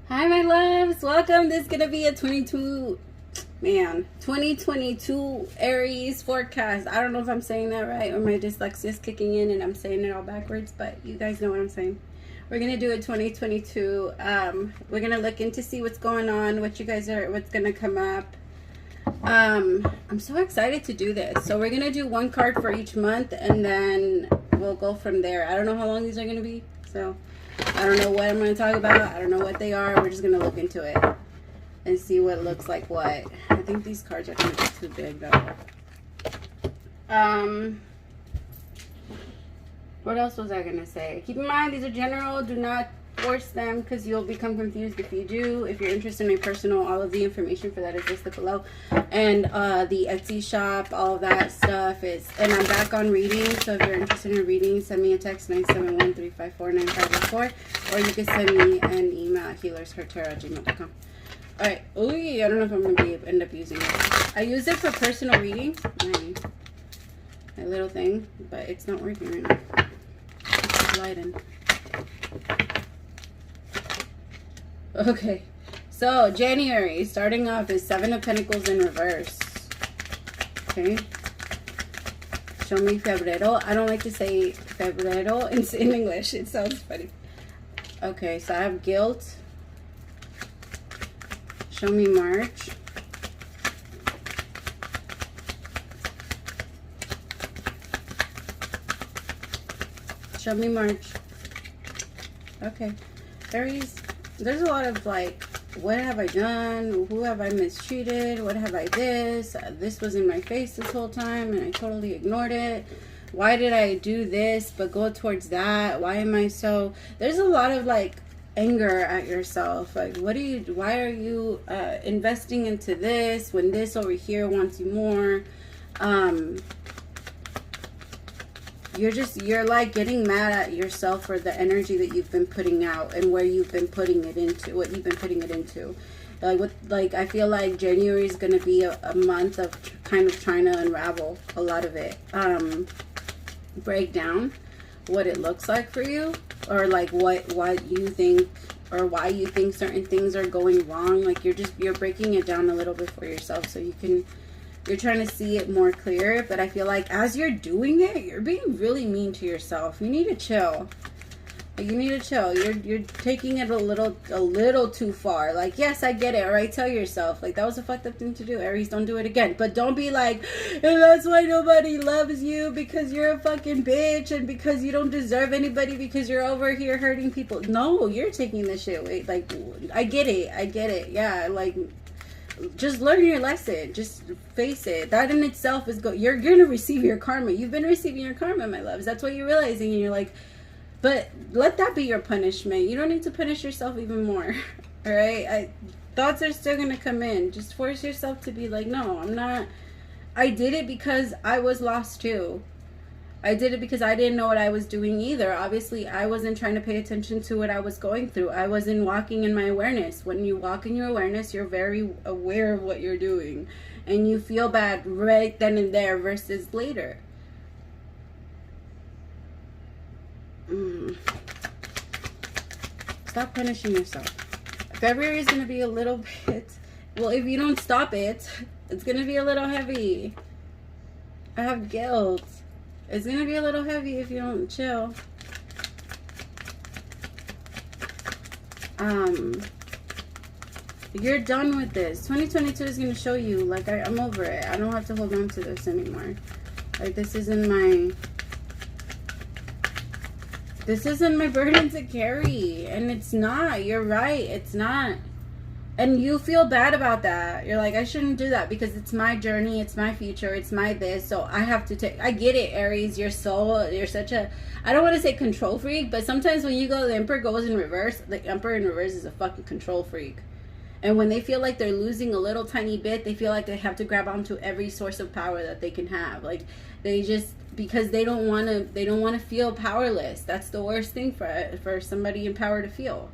Hi, my loves. Welcome. This is going to be a 2022 Aries forecast. I don't know if I'm saying that right or my dyslexia is kicking in and I'm saying it all backwards, but you guys know what I'm saying. We're going to do a 2022. We're going to look into see what's going on, what's going to come up. I'm so excited to do this. So we're going to do one card for each month and then we'll go from there. I don't know how long these are going to be, so I don't know what I'm going to talk about. I don't know what they are. We're just going to look into it and see what looks like what. I think these cards are going to be too big, though. What else was I going to say? Keep in mind, these are general. Do not force them because you'll become confused if you do. If you're interested in my personal, all of the information for that is listed below. And the Etsy shop, all of that stuff is. And I'm back on reading, so if you're interested in reading, send me a text 971-354-9504, or you can send me an email at HealersHeartTarot@gmail.com. All right. Ooh, I don't know if I'm going to end up using it. I use it for personal reading, my little thing, but it's not working right now. It's lighting. Okay, so January, starting off is Seven of Pentacles in reverse. Okay. Show me febrero. I don't like to say febrero in English. It sounds funny. Okay, so I have guilt. Show me March. Show me March. Okay. Aries. There's a lot of like, what have I done? Who have I mistreated? What have I this? This was in my face this whole time and I totally ignored it. Why did I do this but go towards that? Why am I so... There's a lot of like anger at yourself. Like, why are you investing into this when this over here wants you more? You're like getting mad at yourself for the energy that you've been putting out and where you've been putting it into, what you've been putting it into. I feel like January is going to be a month of kind of trying to unravel a lot of it. Break down what it looks like for you, or like what you think, or why you think certain things are going wrong. Like you're breaking it down a little bit for yourself so you're trying to see it more clear. But I feel like as you're doing it, you're being really mean to yourself. You need to chill. Like, you need to chill. You're taking it a little too far. Like, yes, I get it. All right, tell yourself, like, that was a fucked up thing to do. Aries, don't do it again. But don't be like, and that's why nobody loves you, because you're a fucking bitch, and because you don't deserve anybody, because you're over here hurting people. No, you're taking this shit. Wait, like, I get it. Yeah, like, just learn your lesson. Just face it. That in itself is you're gonna receive your karma. You've been receiving your karma, my loves. That's what you're realizing, and you're like, but let that be your punishment. You don't need to punish yourself even more. All right, thoughts are still gonna come in. Just force yourself to be like, no, I'm not. I did it because I was lost too. I did it because I didn't know what I was doing either. Obviously, I wasn't trying to pay attention to what I was going through. I wasn't walking in my awareness. When you walk in your awareness, you're very aware of what you're doing. And you feel bad right then and there versus later. Stop punishing yourself. February is going to be a little bit... Well, if you don't stop it, it's going to be a little heavy. I have guilt. It's going to be a little heavy if you don't chill. You're done with this. 2022 is going to show you, like, I'm over it. I don't have to hold on to this anymore. Like, this isn't my burden to carry. And it's not. You're right. It's not. And you feel bad about that. You're like, I shouldn't do that because it's my journey, it's my future, it's my this. So I have to take... I get it, Aries. You're such a... I don't want to say control freak, but sometimes when you go, the Emperor goes in reverse. The Emperor in reverse is a fucking control freak. And when they feel like they're losing a little tiny bit, they feel like they have to grab onto every source of power that they can have. Like, they just... Because they don't want to feel powerless. That's the worst thing for somebody in power to feel.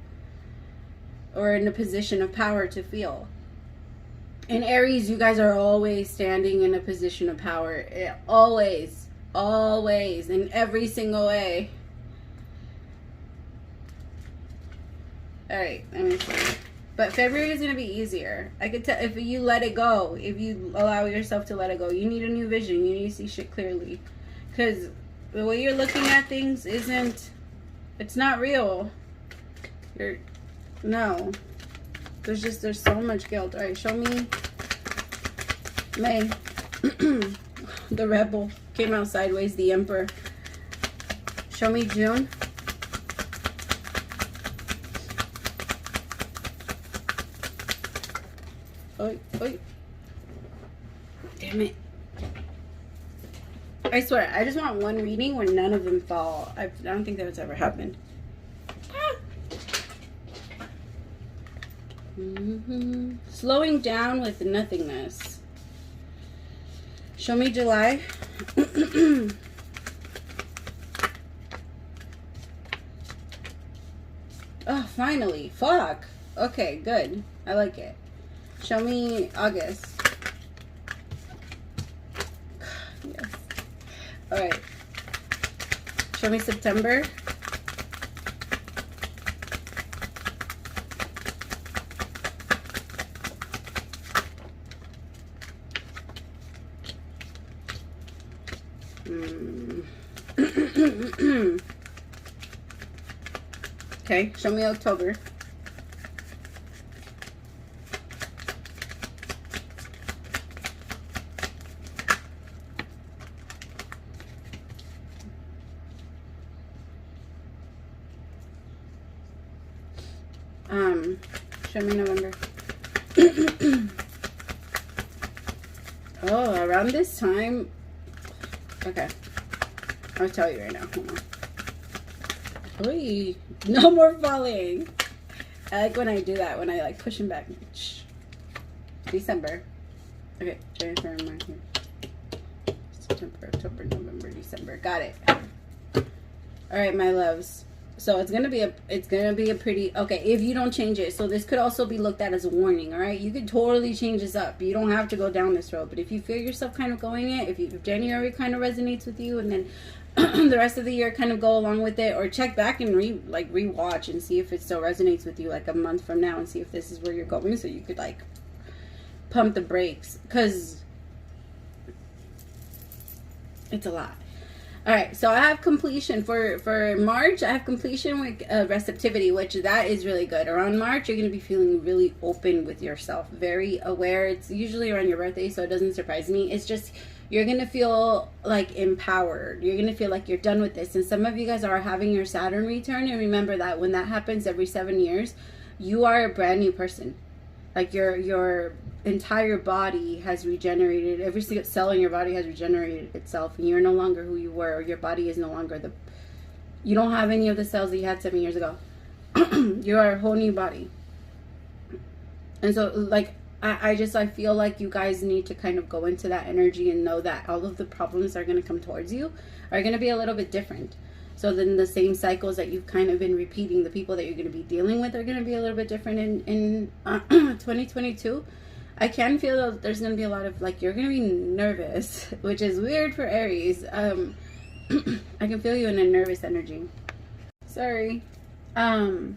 Or in a position of power to feel. In Aries, you guys are always standing in a position of power. Always. Always. In every single way. All right, let me see. But February is going to be easier. I could tell if you let it go, if you allow yourself to let it go. You need a new vision. You need to see shit clearly. Because the way you're looking at things isn't, it's not real. No. There's so much guilt. All right, show me May. The Rebel came out sideways, the Emperor. Show me June. Oi, oi. Damn it. I swear, I just want one reading where none of them fall. I don't think that's ever happened. Slowing down with nothingness. Show me July. Oh, finally. Fuck. Okay, good. I like it. Show me August. Yes. Alright. Show me September. Okay, show me October. Show me November. Oh, around this time. Okay. I'll tell you right now. Hold on. Oy, no more falling. I like when I do that, when I like push him back. Shh. December. Okay, January, February, March, September, October, November, December. Got it. All right, my loves. So it's gonna be a pretty, okay, if you don't change it. So this could also be looked at as a warning. All right, you could totally change this up. You don't have to go down this road. But if you feel yourself kind of going it, if January kind of resonates with you, and then the rest of the year kind of go along with it, or check back and rewatch and see if it still resonates with you like a month from now, and see if this is where you're going, so you could like pump the brakes, because it's a lot. All right, so I have completion for March. I have completion with receptivity, which that is really good. Around March, you're going to be feeling really open with yourself, very aware. It's usually around your birthday, so it doesn't surprise me. It's just you're going to feel like empowered. You're going to feel like you're done with this. And some of you guys are having your Saturn return, and remember that when that happens every 7 years, you are a brand new person. Like your entire body has regenerated. Every single cell in your body has regenerated itself, and you're no longer who you were. Or your body is no longer you don't have any of the cells that you had 7 years ago. You are a whole new body. And so like I feel like you guys need to kind of go into that energy and know that all of the problems that are going to come towards you are going to be a little bit different. So then the same cycles that you've kind of been repeating, the people that you're going to be dealing with are going to be a little bit different in 2022. I can feel that there's going to be a lot of, like, you're going to be nervous, which is weird for Aries. I can feel you in a nervous energy. Sorry. My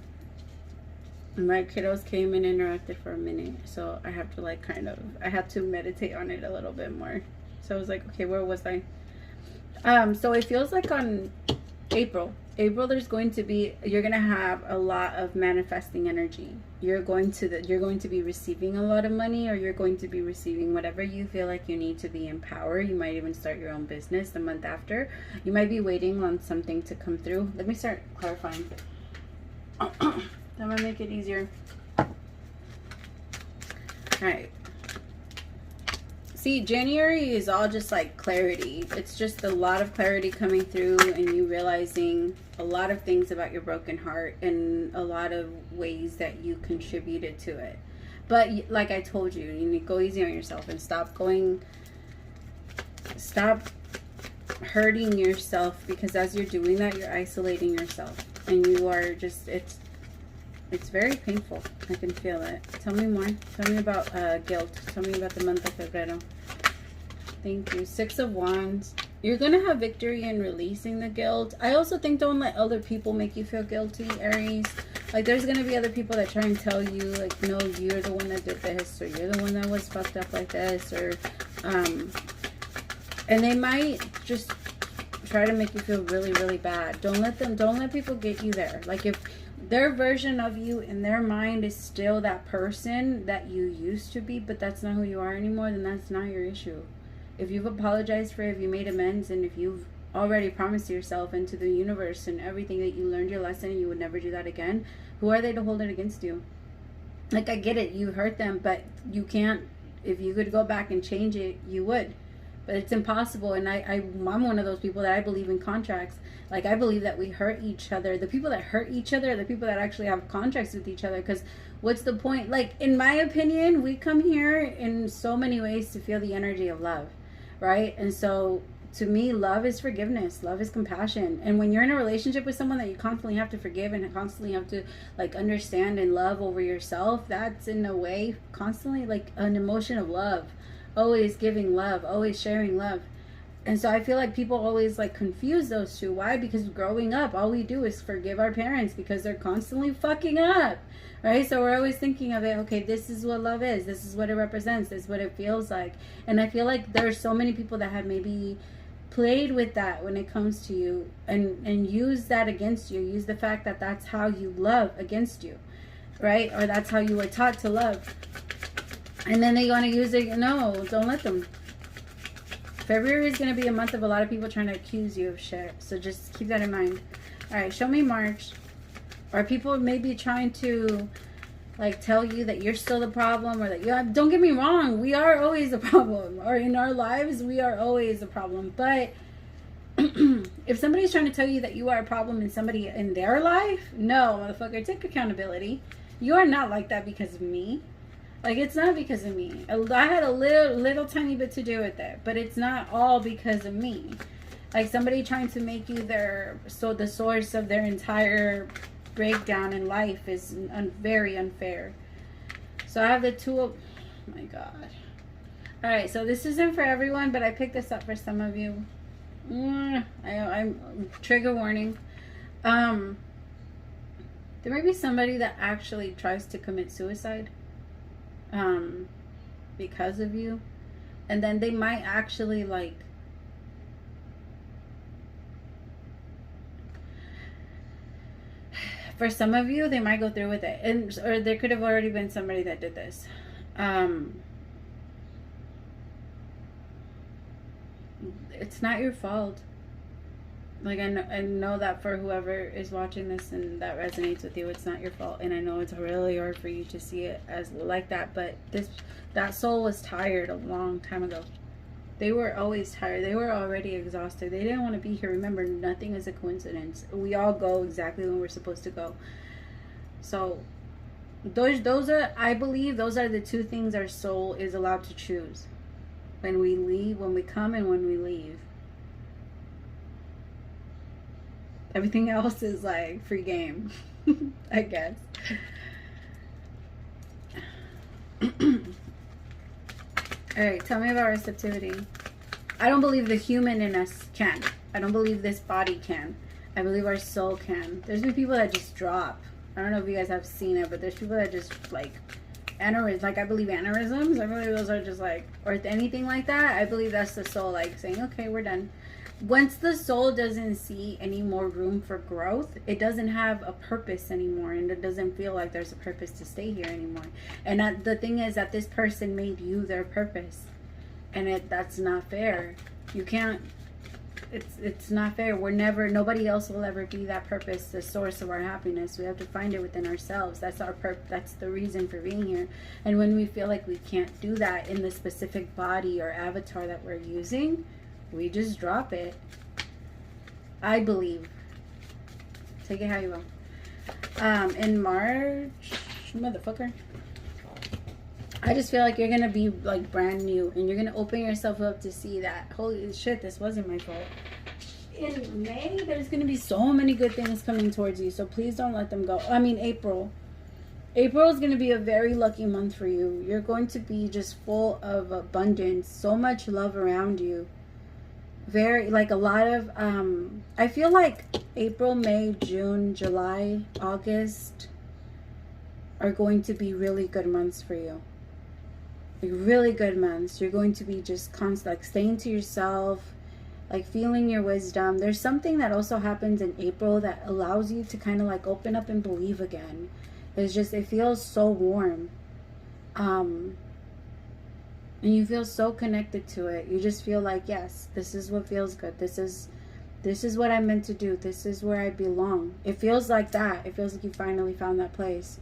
kiddos came and interacted for a minute, so I have to I have to meditate on it a little bit more. So I was like, okay, where was I? So it feels like on April, there's going to be, you're going to have a lot of manifesting energy. You're going to be receiving a lot of money, or you're going to be receiving whatever you feel like you need to be empowered. You might even start your own business the month after. You might be waiting on something to come through. Let me start clarifying. That might make it easier. All right. See, January is all just like clarity. It's just a lot of clarity coming through, and you realizing a lot of things about your broken heart and a lot of ways that you contributed to it. But like I told you, you need to go easy on yourself and stop hurting yourself, because as you're doing that, you're isolating yourself, and you are just, it's very painful. I can feel it. Tell me more. Tell me about guilt. Tell me about the month of Febrero. Thank you. 6 of Wands. You're going to have victory in releasing the guilt. I also think don't let other people make you feel guilty, Aries. Like, there's going to be other people that try and tell you, like, no, you're the one that did this, or you're the one that was fucked up like this, or, and they might just try to make you feel really, really bad. Don't let people get you there. Like, if their version of you in their mind is still that person that you used to be, but that's not who you are anymore, then that's not your issue. If you've apologized for it, if you made amends, and if you've already promised yourself and to the universe and everything that you learned your lesson and you would never do that again, who are they to hold it against you? Like, I get it, you hurt them, but you can't. If you could go back and change it, you would, but it's impossible. And I'm one of those people that I believe in contracts. Like, I believe that we hurt each other. The people that hurt each other are the people that actually have contracts with each other, because what's the point? Like, in my opinion, we come here in so many ways to feel the energy of love, right? And so to me, love is forgiveness. Love is compassion. And when you're in a relationship with someone that you constantly have to forgive and constantly have to, like, understand and love over yourself, that's in a way constantly like an emotion of love. Always giving love, always sharing love. And so I feel like people always, like, confuse those two. Why? Because growing up, all we do is forgive our parents because they're constantly fucking up, right? So we're always thinking of it, okay, this is what love is. This is what it represents. This is what it feels like. And I feel like there's so many people that have maybe played with that when it comes to you, and use that against you. Use the fact that that's how you love against you, right? Or that's how you were taught to love. And then they want to use it. No, don't let them. February is going to be a month of a lot of people trying to accuse you of shit. So just keep that in mind. All right, show me March. Are people maybe trying to, like, tell you that you're still the problem, or that you have, don't get me wrong, we are always a problem, or in our lives we are always a problem. But if somebody's trying to tell you that you are a problem in somebody in their life, no, motherfucker, take accountability. You are not like that because of me. Like, it's not because of me. I had a little tiny bit to do with it, but it's not all because of me. Like, somebody trying to make you the source of their entire breakdown in life is very unfair. So I have the two of, oh my God. All right, so this isn't for everyone, but I picked this up for some of you. I'm trigger warning. There may be somebody that actually tries to commit suicide because of you, and then they might actually, like, for some of you, they might go through with it, and or there could have already been somebody that did this. It's not your fault. Like, I know that for whoever is watching this and that resonates with you, it's not your fault. And I know it's really hard for you to see it as like that, but that soul was tired a long time ago. They were always tired. They were already exhausted. They didn't want to be here. Remember, nothing is a coincidence. We all go exactly when we're supposed to go. So those are, I believe, those are the two things our soul is allowed to choose. When we leave, when we come, and when we leave. Everything else is like free game, I guess. Alright, tell me about receptivity. I don't believe the human in us can. I don't believe this body can. I believe our soul can. There's been people that just drop. I don't know if you guys have seen it, but there's people that just, like, aneurysms. Like, I believe aneurysms. I believe those are just, like, or anything like that. I believe that's the soul, like, saying, okay, we're done. Once the soul doesn't see any more room for growth, it doesn't have a purpose anymore, and it doesn't feel like there's a purpose to stay here anymore. And the thing is that this person made you their purpose, and that's not fair. You can't. It's not fair. Nobody else will ever be that purpose, the source of our happiness. We have to find it within ourselves. That's our that's the reason for being here. And when we feel like we can't do that in the specific body or avatar that we're using, we just drop it. I believe. Take it how you will. In March, motherfucker, I just feel like you're gonna be, like, brand new, and you're gonna open yourself up to see that, holy shit, this wasn't my fault. In May, there's gonna be so many good things coming towards you, so please don't let them go. I mean, April is going to be a very lucky month for you. You're going to be just full of abundance, so much love around you. Very, like, a lot of, I feel like April, May, June, July, August, are going to be really good months for you. Like really good months. You're going to be just constant, like staying to yourself, like feeling your wisdom. There's something that also happens in April that allows you to kind of like open up and believe again. It's just, it feels so warm. And you feel so connected to it. You just feel like, yes, this is what feels good. This is what I'm meant to do. This is where I belong. It feels like that. It feels like you finally found that place.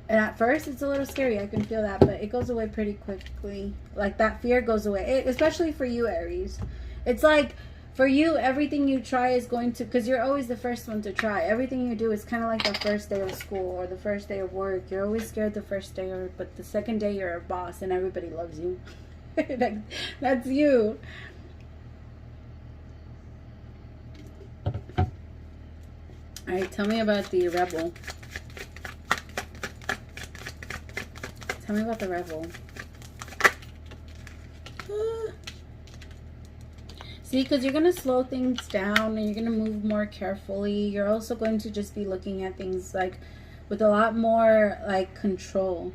And at first, it's a little scary. I can feel that, but it goes away pretty quickly. Like, that fear goes away, especially for you, Aries. It's like, for you, everything you try is going to, because you're always the first one to try. Everything you do is kind of like the first day of school or the first day of work. You're always scared the first day, but the second day you're a boss and everybody loves you. That's you. All right, tell me about the rebel. Tell me about the rebel. See, because you're going to slow things down and you're going to move more carefully. You're also going to just be looking at things like with a lot more like control,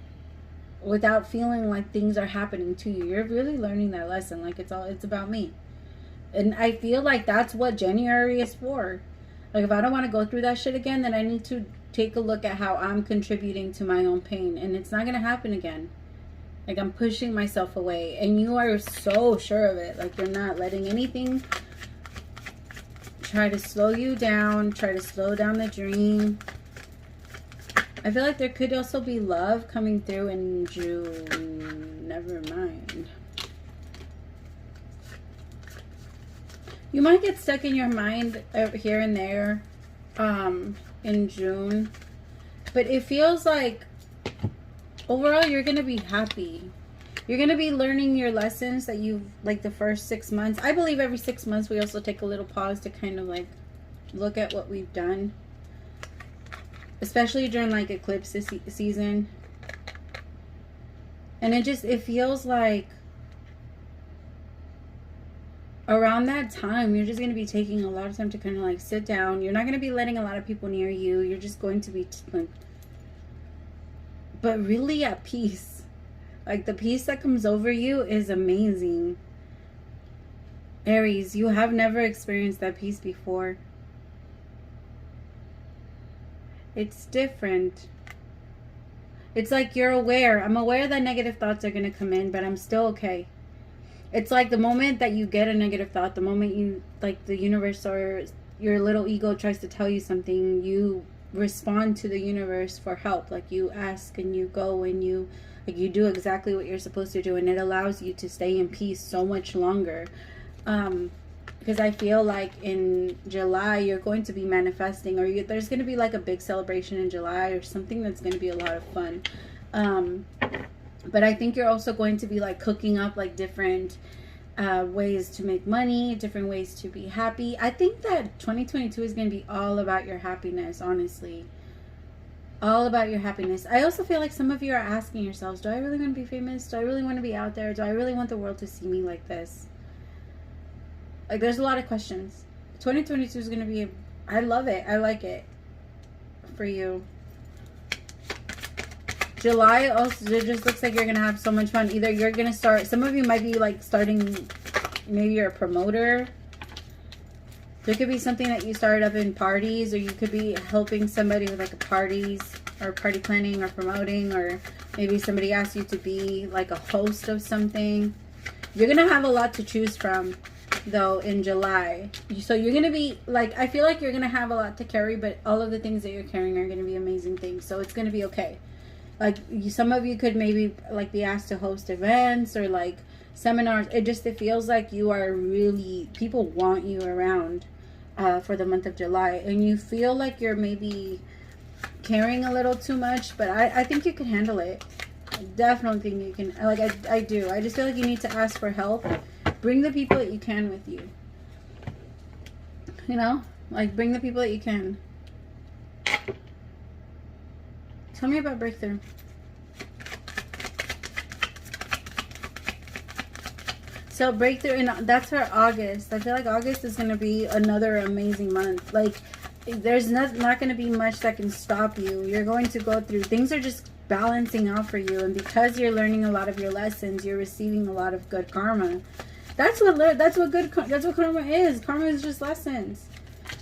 without feeling like things are happening to you. You're really learning that lesson. Like, it's about me. And I feel like that's what January is for. Like, if I don't want to go through that shit again, then I need to take a look at how I'm contributing to my own pain. And it's not going to happen again. Like, I'm pushing myself away. And you are so sure of it. Like, you're not letting anything try to slow you down. Try to slow down the dream. I feel like there could also be love coming through in June. Never mind. You might get stuck in your mind here and there in June. But it feels like overall you're going to be happy. You're going to be learning your lessons that you've, like the first 6 months. I believe every 6 months we also take a little pause to kind of like look at what we've done. Especially during like eclipse season. And it feels like around that time, you're just going to be taking a lot of time to kind of like sit down. You're not going to be letting a lot of people near you. You're just going to be like, but really at peace. Like, the peace that comes over you is amazing. Aries, you have never experienced that peace before. It's different. It's like you're aware. I'm aware that negative thoughts are going to come in, but I'm still okay. It's like the moment that you get a negative thought, the moment you, like the universe or your little ego tries to tell you something, you respond to the universe for help. Like, you ask and you go and you, like, you do exactly what you're supposed to do. And it allows you to stay in peace so much longer. Because I feel like in July, you're going to be manifesting, or there's going to be like a big celebration in July or something that's going to be a lot of fun. But I think you're also going to be like cooking up like different ways to make money, different ways to be happy. I think that 2022 is going to be all about your happiness, honestly. All about your happiness. I also feel like some of you are asking yourselves, do I really want to be famous? Do I really want to be out there? Do I really want the world to see me like this? Like, there's a lot of questions. 2022 is going to be, I love it. I like it for you. July also, it just looks like you're going to have so much fun. Either you're going to start, some of you might be like starting, maybe you're a promoter. There could be something that you started up in parties, or you could be helping somebody with like a parties or party planning or promoting, or maybe somebody asked you to be like a host of something. You're going to have a lot to choose from though in July. So you're going to be like, I feel like you're going to have a lot to carry, but all of the things that you're carrying are going to be amazing things. So it's going to be okay. Like, some of you could maybe like be asked to host events or like seminars. It feels like you are really, people want you around for the month of July, and you feel like you're maybe carrying a little too much, but I think you can handle it. I definitely think you can. Like, I do. I just feel like you need to ask for help. Bring the people that you can with you. You know? Like, bring the people that you can. Tell me about breakthrough. So breakthrough, and that's for August. I feel like August is going to be another amazing month. Like, there's not going to be much that can stop you. You're going to go through, things are just balancing out for you, and because you're learning a lot of your lessons, you're receiving a lot of good karma. That's what karma is. Karma is just lessons.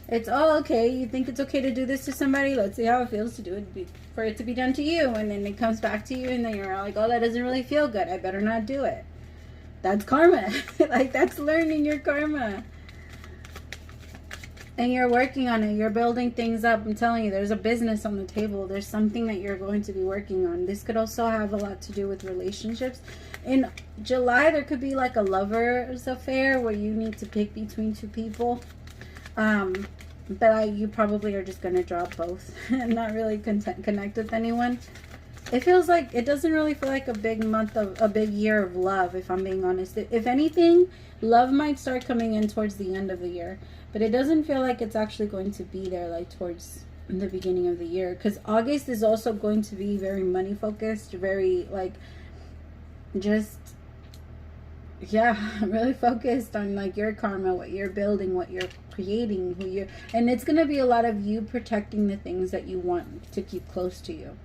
It's all okay. You think it's okay to do this to somebody, let's see how it feels to do it, for it to be done to you, and then it comes back to you, and then you're like, oh, that doesn't really feel good, I better not do it. That's karma. Like, that's learning your karma. And you're working on it. You're building things up. I'm telling you, there's a business on the table. There's something that you're going to be working on. This could also have a lot to do with relationships. In July, there could be like a lover's affair where you need to pick between two people. But you probably are just going to drop both and not really connect with anyone. It feels like, it doesn't really feel like a big year of love, if I'm being honest. If anything, love might start coming in towards the end of the year. But it doesn't feel like it's actually going to be there like towards the beginning of the year. Because August is also going to be very money focused, very like just, yeah, really focused on like your karma, what you're building, what you're creating, and it's going to be a lot of you protecting the things that you want to keep close to you.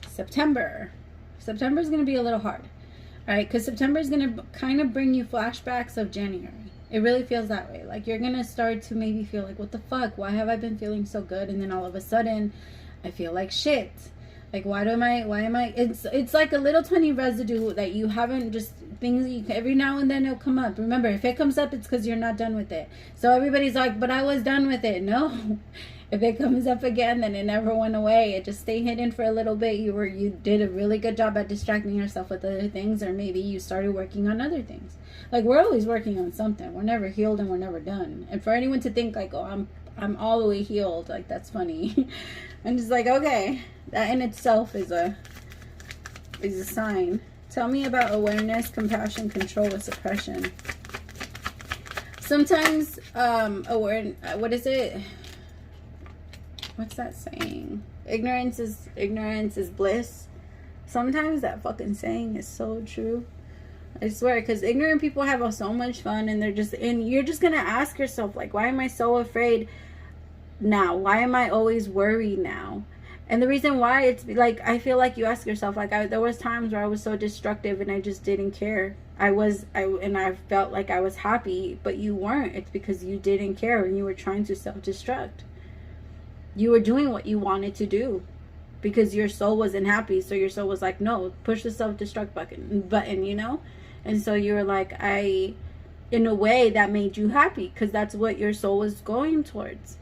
September is going to be a little hard. All right, because September is going to kind of bring you flashbacks of January. It really feels that way. Like, you're going to start to maybe feel like, what the fuck? Why have I been feeling so good? And then all of a sudden, I feel like shit. Like, why am I? It's like a little tiny residue that you haven't, just things that you, every now and then it'll come up. Remember, if it comes up, it's because you're not done with it. So everybody's like, but I was done with it. No. If it comes up again, then it never went away. It just stayed hidden for a little bit. You did a really good job at distracting yourself with other things, or maybe you started working on other things. Like, we're always working on something. We're never healed and we're never done. And for anyone to think like, oh, I'm all the way healed, like, that's funny. I'm just like, okay, that in itself is a sign. Tell me about awareness, compassion, control with suppression. Sometimes what is it? What's that saying? Ignorance is bliss. Sometimes that fucking saying is so true. I swear, because ignorant people have so much fun, and you're just gonna ask yourself, like, why am I so afraid now? Why am I always worried now? And the reason why, it's like, I feel like you ask yourself, like, there was times where I was so destructive and I just didn't care. And I felt like I was happy, but you weren't. It's because you didn't care and you were trying to self-destruct. You were doing what you wanted to do because your soul wasn't happy. So your soul was like, no, push the self-destruct button, you know? And so you were like, in a way that made you happy because that's what your soul was going towards.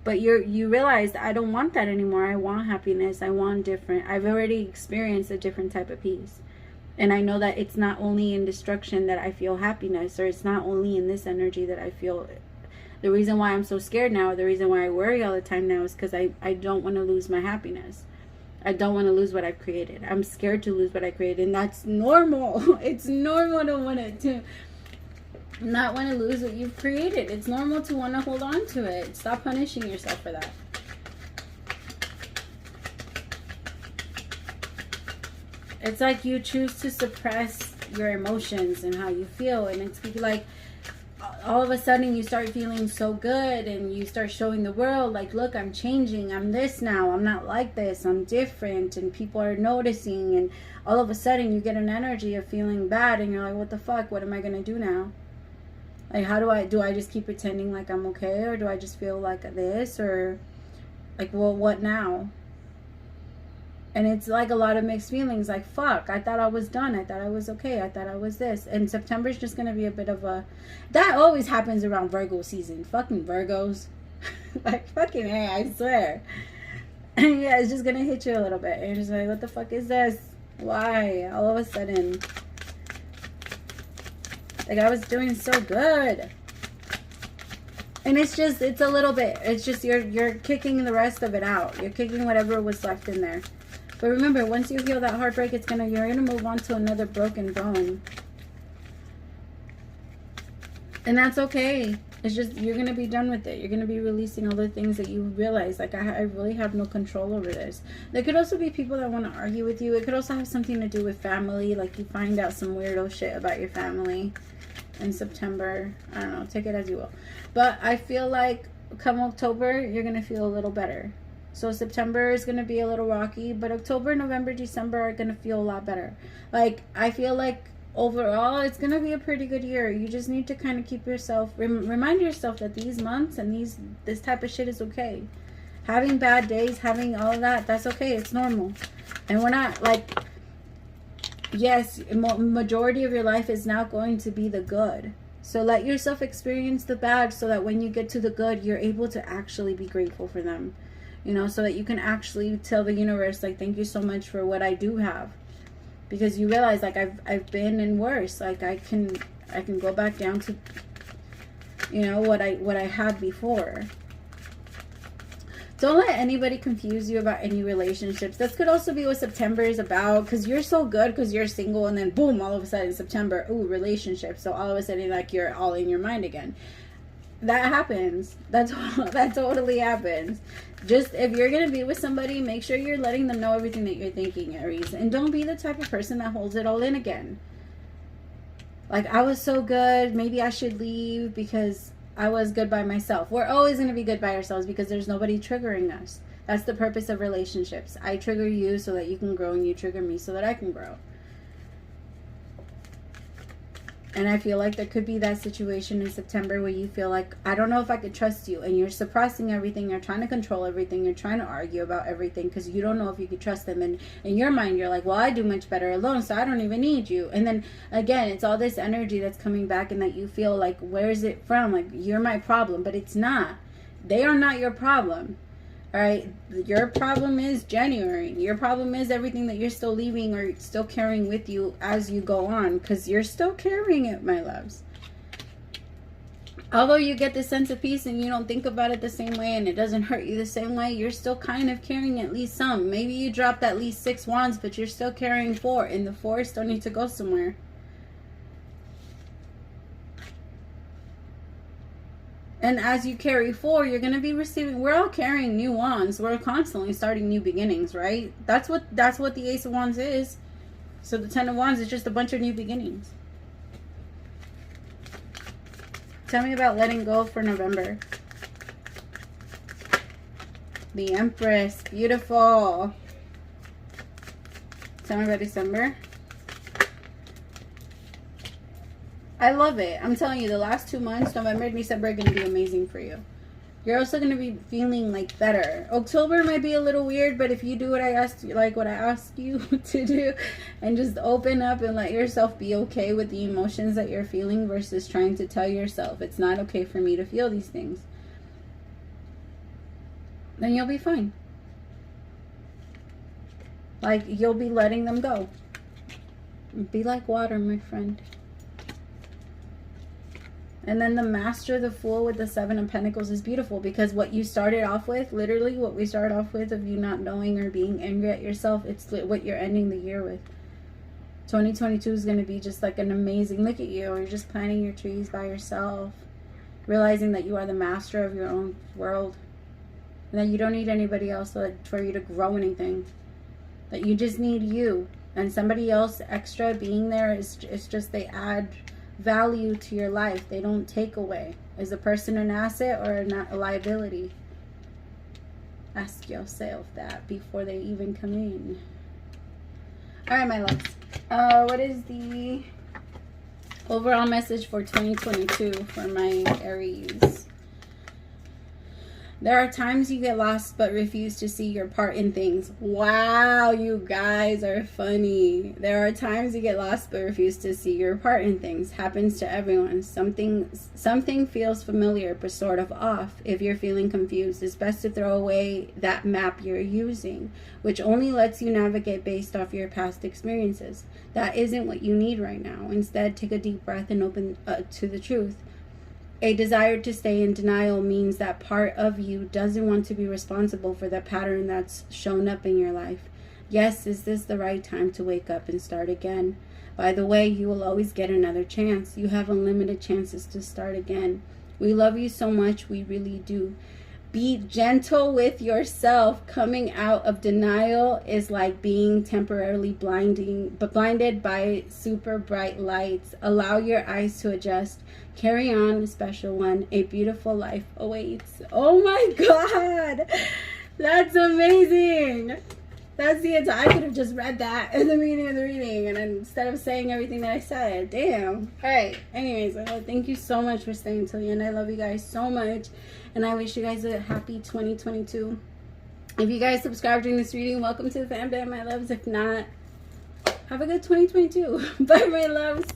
But you realized, I don't want that anymore. I want happiness. I want different. I've already experienced a different type of peace. And I know that it's not only in destruction that I feel happiness, or it's not only in this energy that I feel. The reason why I'm so scared now, the reason why I worry all the time now is because I don't want to lose my happiness. I don't want to lose what I've created. I'm scared to lose what I created. And that's normal. It's normal to not want to lose what you've created. It's normal to want to hold on to it. Stop punishing yourself for that. It's like you choose to suppress your emotions and how you feel. And it's like, all of a sudden you start feeling so good and you start showing the world, like, look, I'm changing, I'm this now, I'm not like this, I'm different, and people are noticing. And all of a sudden you get an energy of feeling bad, and you're like, what the fuck, what am I gonna do now? Like, how do I just keep pretending like I'm okay, or do I just feel like this, or like, well, what now? And it's like a lot of mixed feelings, like, fuck, I thought I was done, I thought I was okay, I thought I was this. And September's just going to be a bit of a, that always happens around Virgo season. Fucking Virgos. Like, fucking hey, I swear. Yeah, it's just going to hit you a little bit. And you're just like, what the fuck is this? Why? All of a sudden. Like, I was doing so good. And it's a little bit, it's just, you're kicking the rest of it out. You're kicking whatever was left in there. But remember, once you heal that heartbreak, you're gonna move on to another broken bone. And that's okay. It's just, you're going to be done with it. You're going to be releasing all the things that you realize, like, I really have no control over this. There could also be people that want to argue with you. It could also have something to do with family. Like, you find out some weirdo shit about your family in September. I don't know. Take it as you will. But I feel like come October, you're going to feel a little better. So September is going to be a little rocky. But October, November, December are going to feel a lot better. Like, I feel like overall, it's going to be a pretty good year. You just need to kind of keep yourself, remind yourself that these months and this type of shit is okay. Having bad days, having all of that, that's okay. It's normal. And we're not, like, yes, majority of your life is not going to be the good. So let yourself experience the bad so that when you get to the good, you're able to actually be grateful for them. You know, so that you can actually tell the universe, like, thank you so much for what I do have. Because you realize, like, I've been in worse. Like, I can go back down to, you know, what I had before. Don't let anybody confuse you about any relationships. This could also be what September is about, because you're so good because you're single, and then boom, all of a sudden September, ooh, relationships. So all of a sudden, like, you're all in your mind again. That happens. That totally happens. Just, if you're going to be with somebody, make sure you're letting them know everything that you're thinking, Aries. And don't be the type of person that holds it all in again. Like, I was so good, maybe I should leave because I was good by myself. We're always going to be good by ourselves because there's nobody triggering us. That's the purpose of relationships. I trigger you so that you can grow, and you trigger me so that I can grow. And I feel like there could be that situation in September where you feel like, I don't know if I could trust you. And you're suppressing everything. You're trying to control everything. You're trying to argue about everything because you don't know if you could trust them. And in your mind, you're like, well, I do much better alone, so I don't even need you. And then, again, it's all this energy that's coming back, and that you feel like, where is it from? Like, you're my problem. But it's not. They are not your problem. All right, your problem is January. Your problem is everything that you're still leaving or still carrying with you as you go on, because you're still carrying it, my loves. Although you get this sense of peace and you don't think about it the same way, and it doesn't hurt you the same way, you're still kind of carrying at least some. Maybe you dropped at least 6 wands, but you're still carrying 4, and the 4 still need to go somewhere. And as you carry 4, you're going to be receiving, we're all carrying new wands. We're constantly starting new beginnings, right? That's what the Ace of Wands is. So the 10 of Wands is just a bunch of new beginnings. Tell me about letting go for November. The Empress. Beautiful. Tell me about December. I love it. I'm telling you, the last 2 months, November and December, are going to be amazing for you. You're also going to be feeling, like, better. October might be a little weird, but if you do what I asked you, like what I asked you to do, and just open up and let yourself be okay with the emotions that you're feeling versus trying to tell yourself it's not okay for me to feel these things, then you'll be fine. Like, you'll be letting them go. Be like water, my friend. And then the Master, the Fool with the 7 of Pentacles is beautiful, because what you started off with, literally what we started off with of you not knowing or being angry at yourself, it's what you're ending the year with. 2022 is going to be just like an amazing, look at you, you're just planting your trees by yourself, realizing that you are the master of your own world, and that you don't need anybody else for you to grow anything, that you just need you, and somebody else extra being there is just, they add value to your life. They don't take away. Is a person an asset or a liability? Ask yourself that before they even come in. All right, my loves. What is the overall message for 2022 for my Aries? There are times you get lost but refuse to see your part in things. Wow, you guys are funny. There are times you get lost but refuse to see your part in things. Happens to everyone. Something feels familiar but sort of off. If you're feeling confused, it's best to throw away that map you're using, which only lets you navigate based off your past experiences. That isn't what you need right now. Instead, take a deep breath and open to the truth. A desire to stay in denial means that part of you doesn't want to be responsible for the pattern that's shown up in your life. Yes, is this the right time to wake up and start again? By the way, you will always get another chance. You have unlimited chances to start again. We love you so much. We really do. Be gentle with yourself. Coming out of denial is like being temporarily blinded by super bright lights. Allow your eyes to adjust. Carry on, special one. A beautiful life awaits. Oh my God. That's amazing. That's the entire. I could have just read that in the beginning of the reading, and instead of saying everything that I said, damn. All right. Anyways, thank you so much for staying till the end. I love you guys so much, and I wish you guys a happy 2022. If you guys subscribed during this reading, welcome to the fam bam, my loves. If not, have a good 2022. Bye, my loves.